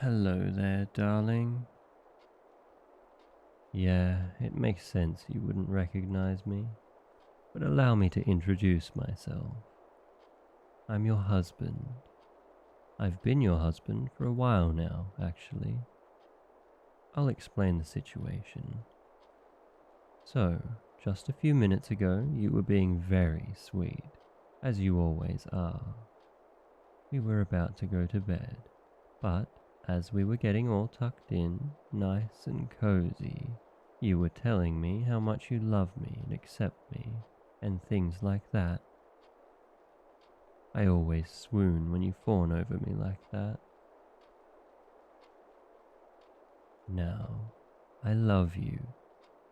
Hello there, darling. Yeah, it makes sense you wouldn't recognize me, but allow me to introduce myself. I'm your husband. I've been your husband for a while now, actually. I'll explain the situation. So, just a few minutes ago, you were being very sweet, as you always are. We were about to go to bed, but as we were getting all tucked in, nice and cozy, you were telling me how much you love me and accept me, and things like that. I always swoon when you fawn over me like that. Now, I love you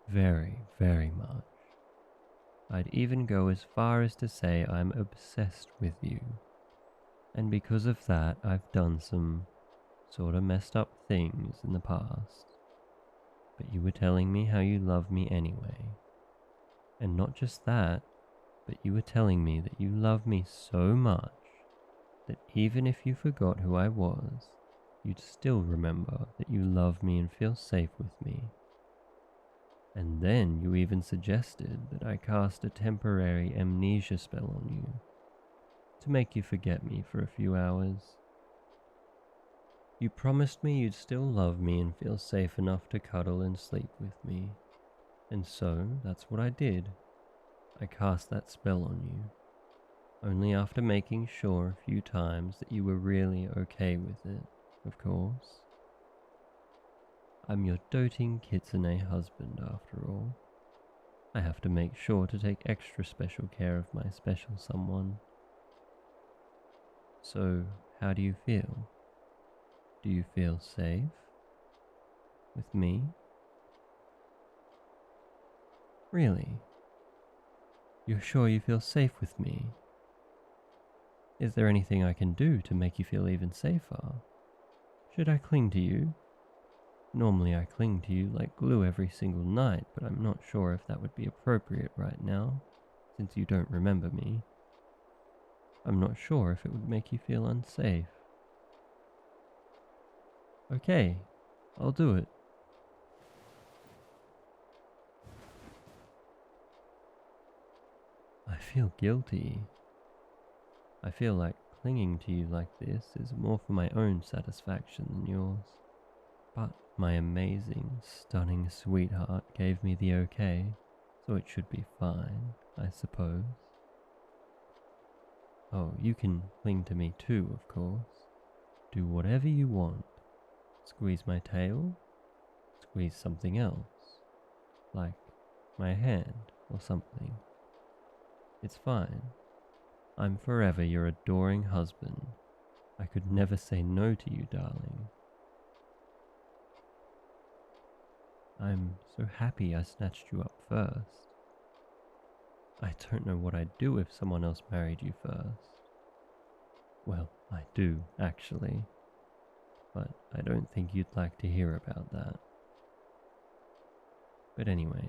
very, very much. I'd even go as far as to say I'm obsessed with you. And because of that, I've done some sorta messed up things in the past. But you were telling me how you love me anyway. And not just that, but you were telling me that you love me so much that even if you forgot who I was, you'd still remember that you love me and feel safe with me. And then you even suggested that I cast a temporary amnesia spell on you to make you forget me for a few hours. You promised me you'd still love me and feel safe enough to cuddle and sleep with me. And so that's what I did. I cast that spell on you, only after making sure a few times that you were really okay with it, of course. I'm your doting kitsune husband after all. I have to make sure to take extra special care of my special someone. So, how do you feel? Do you feel safe? With me? Really? You're sure you feel safe with me? Is there anything I can do to make you feel even safer? Should I cling to you? Normally I cling to you like glue every single night, but I'm not sure if that would be appropriate right now, since you don't remember me. I'm not sure if it would make you feel unsafe. Okay, I'll do it. I feel guilty. I feel like clinging to you like this is more for my own satisfaction than yours. But my amazing, stunning sweetheart gave me the okay, so it should be fine, I suppose. Oh, you can cling to me too, of course. Do whatever you want. Squeeze my tail, squeeze something else, like my hand or something. It's fine. I'm forever your adoring husband. I could never say no to you, darling. I'm so happy I snatched you up first. I don't know what I'd do if someone else married you first. Well, I do, actually. But I don't think you'd like to hear about that. But anyway.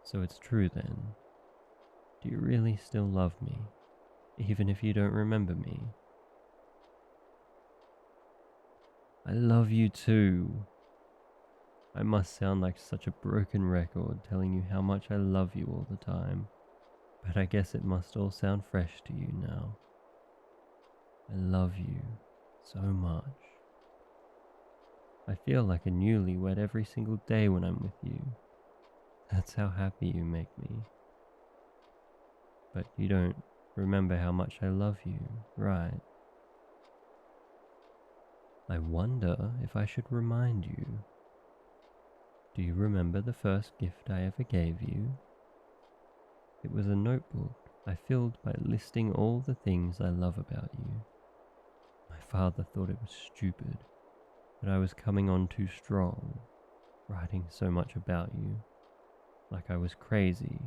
So it's true then. Do you really still love me? Even if you don't remember me? I love you too. I must sound like such a broken record telling you how much I love you all the time. But I guess it must all sound fresh to you now. I love you so much. I feel like a newlywed every single day when I'm with you. That's how happy you make me. But you don't remember how much I love you, right? I wonder if I should remind you. Do you remember the first gift I ever gave you? It was a notebook I filled by listing all the things I love about you. My father thought it was stupid, that I was coming on too strong, writing so much about you, like I was crazy.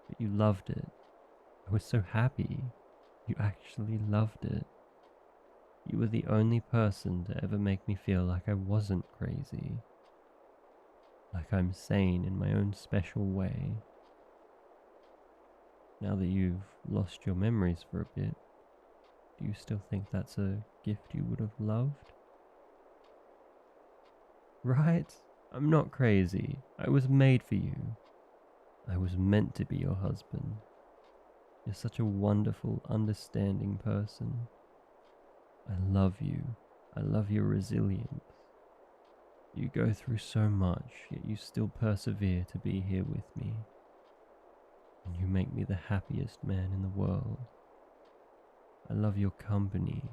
But you loved it. I was so happy. You actually loved it. You were the only person to ever make me feel like I wasn't crazy. Like I'm sane in my own special way. Now that you've lost your memories for a bit, Do you still think that's a gift you would have loved? Right? I'm not crazy. I was made for you. I was meant to be your husband. You're such a wonderful, understanding person. I love you. I love your resilience. You go through so much, yet you still persevere to be here with me. And you make me the happiest man in the world. I love your company.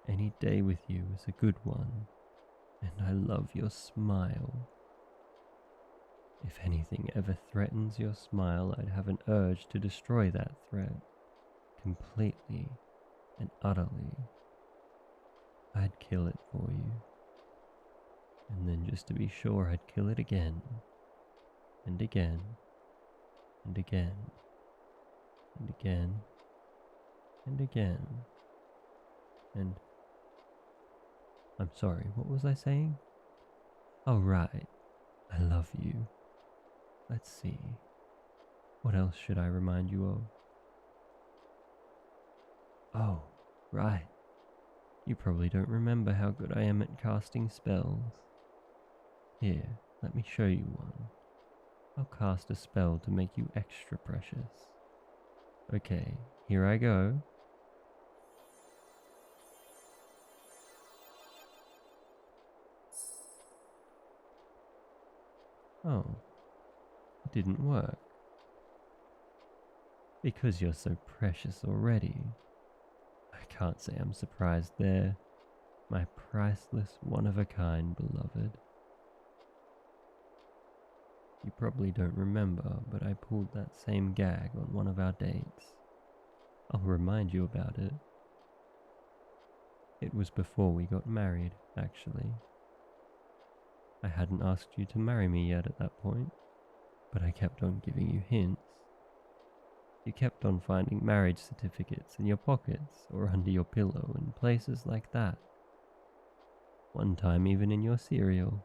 Any day with you is a good one. And I love your smile. If anything ever threatens your smile, I'd have an urge to destroy that threat. Completely and utterly. I'd kill it for you. And then just to be sure, I'd kill it again. And again. And again. And again. And again. And... I'm sorry, what was I saying? Oh, right. I love you. Let's see. What else should I remind you of? Oh, right. You probably don't remember how good I am at casting spells. Here, let me show you one. I'll cast a spell to make you extra precious. Okay, here I go. Oh, it didn't work. Because you're so precious already. I can't say I'm surprised there. My priceless, one-of-a-kind beloved. You probably don't remember, but I pulled that same gag on one of our dates. I'll remind you about it. It was before we got married, actually. I hadn't asked you to marry me yet at that point, but I kept on giving you hints. You kept on finding marriage certificates in your pockets or under your pillow and places like that. One time even in your cereal.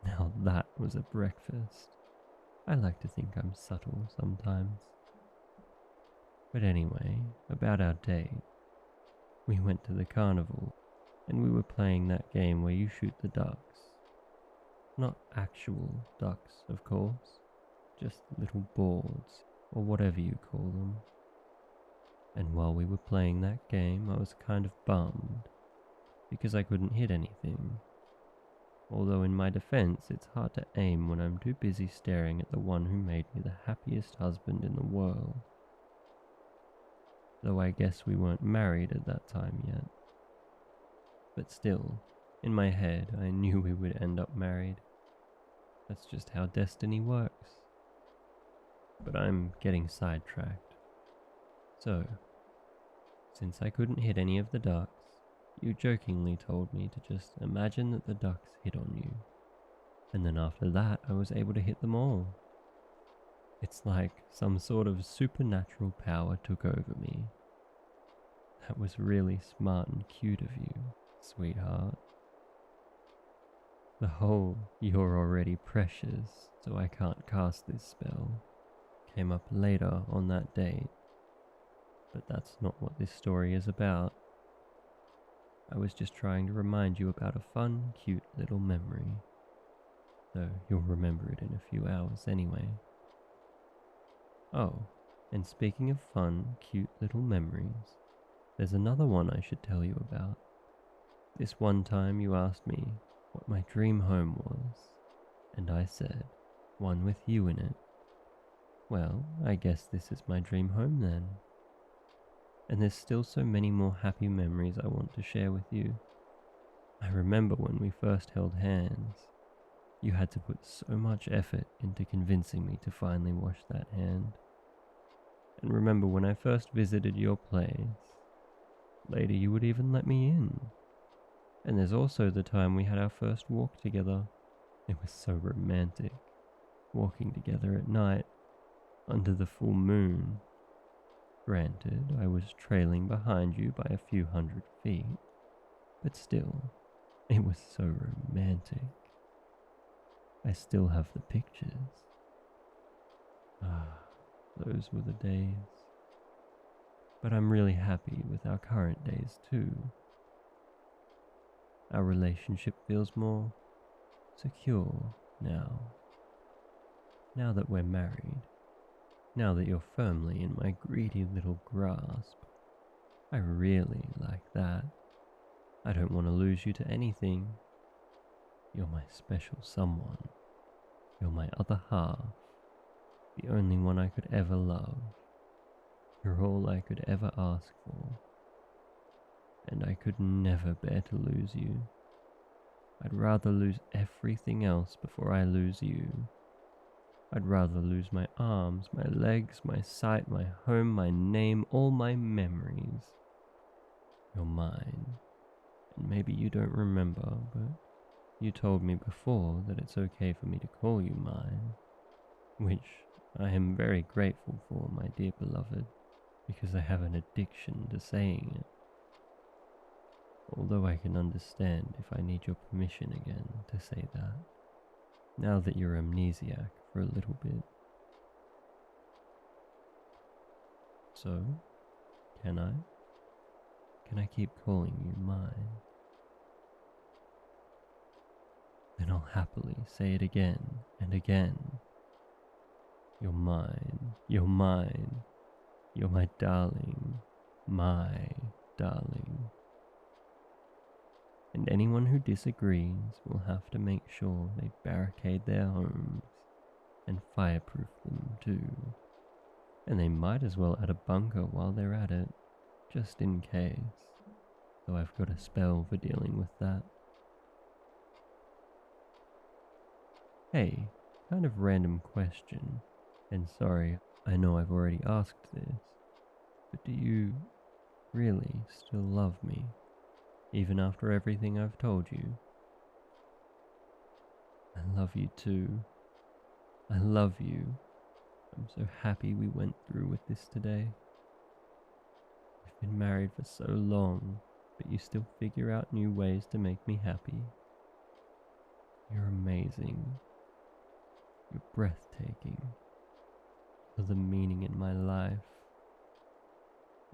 Now that was a breakfast. I like to think I'm subtle sometimes. But anyway, about our date. We went to the carnival, and we were playing that game where you shoot the ducks. Not actual ducks, of course, just little boards, or whatever you call them. And while we were playing that game, I was kind of bummed, because I couldn't hit anything. Although in my defense, it's hard to aim when I'm too busy staring at the one who made me the happiest husband in the world. Though I guess we weren't married at that time yet. But still, in my head, I knew we would end up married. That's just how destiny works. But I'm getting sidetracked. So, since I couldn't hit any of the ducks, you jokingly told me to just imagine that the ducks hit on you. And then after that, I was able to hit them all. It's like some sort of supernatural power took over me. That was really smart and cute of you, sweetheart. The whole "you're already precious, so I can't cast this spell" came up later on that date. But that's not what this story is about. I was just trying to remind you about a fun, cute little memory. Though you'll remember it in a few hours anyway. Oh, and speaking of fun, cute little memories, there's another one I should tell you about. This one time you asked me what my dream home was, and I said, one with you in it. Well, I guess this is my dream home then. And there's still so many more happy memories I want to share with you. I remember when we first held hands. You had to put so much effort into convincing me to finally wash that hand. And remember when I first visited your place. Later you would even let me in. And there's also the time we had our first walk together. It was so romantic. Walking together at night, under the full moon. Granted, I was trailing behind you by a few 100 feet, but still, it was so romantic. I still have the pictures. Ah, those were the days. but I'm really happy with our current days too. Our relationship feels more secure now. Now that we're married, now that you're firmly in my greedy little grasp, I really like that. I don't want to lose you to anything. You're my special someone. You're my other half, the only one I could ever love. You're all I could ever ask for, and I could never bear to lose you. I'd rather lose everything else before I lose you. I'd rather lose my arms, my legs, my sight, my home, my name, all my memories. You're mine, and maybe you don't remember, but you told me before that it's okay for me to call you mine, which I am very grateful for, my dear beloved, because I have an addiction to saying it. Although I can understand if I need your permission again to say that, now that you're amnesiac for a little bit. So, can I? Can I keep calling you mine? Then I'll happily say it again and again. You're mine, you're mine, you're my darling, my darling. And anyone who disagrees will have to make sure they barricade their homes and fireproof them too. And they might as well add a bunker while they're at it, just in case, though I've got a spell for dealing with that. Hey, kind of random question, and sorry, I know I've already asked this, but do you really still love me, even after everything I've told you? I love you too. I love you. I'm so happy we went through with this today. We've been married for so long, but you still figure out new ways to make me happy. You're amazing. You're breathtaking. You're the meaning in my life.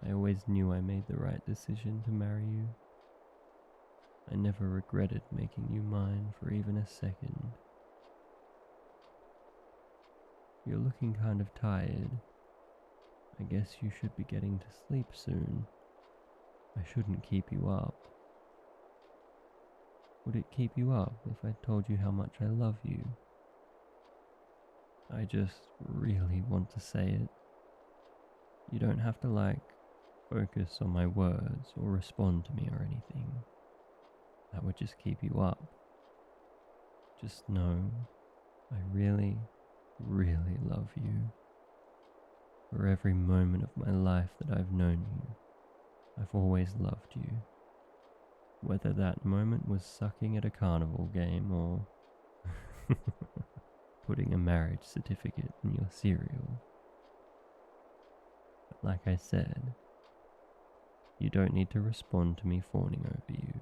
I always knew I made the right decision to marry you. I never regretted making you mine for even a second. You're looking kind of tired. I guess you should be getting to sleep soon. I shouldn't keep you up. Would it keep you up if I told you how much I love you? I just really want to say it. You don't have to focus on my words or respond to me or anything. That would just keep you up. Just know I really, really love you. For every moment of my life that I've known you, I've always loved you. Whether that moment was sucking at a carnival game or putting a marriage certificate in your cereal. But like I said, you don't need to respond to me fawning over you.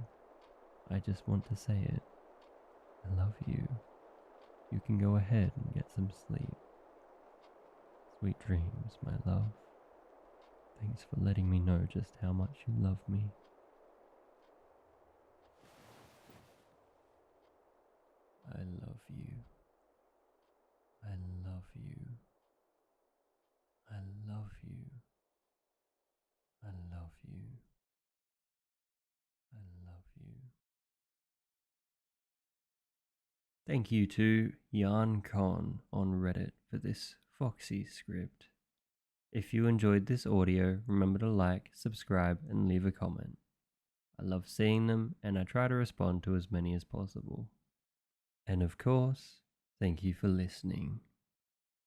I just want to say it. I love you. You can go ahead and get some sleep. Sweet dreams, my love. Thanks for letting me know just how much you love me. I love you. I love you. I love you. I love you. I love you. Thank you to Jan Khan on Reddit for this foxy script. If you enjoyed this audio, remember to like, subscribe, and leave a comment. I love seeing them, and I try to respond to as many as possible. And of course, thank you for listening.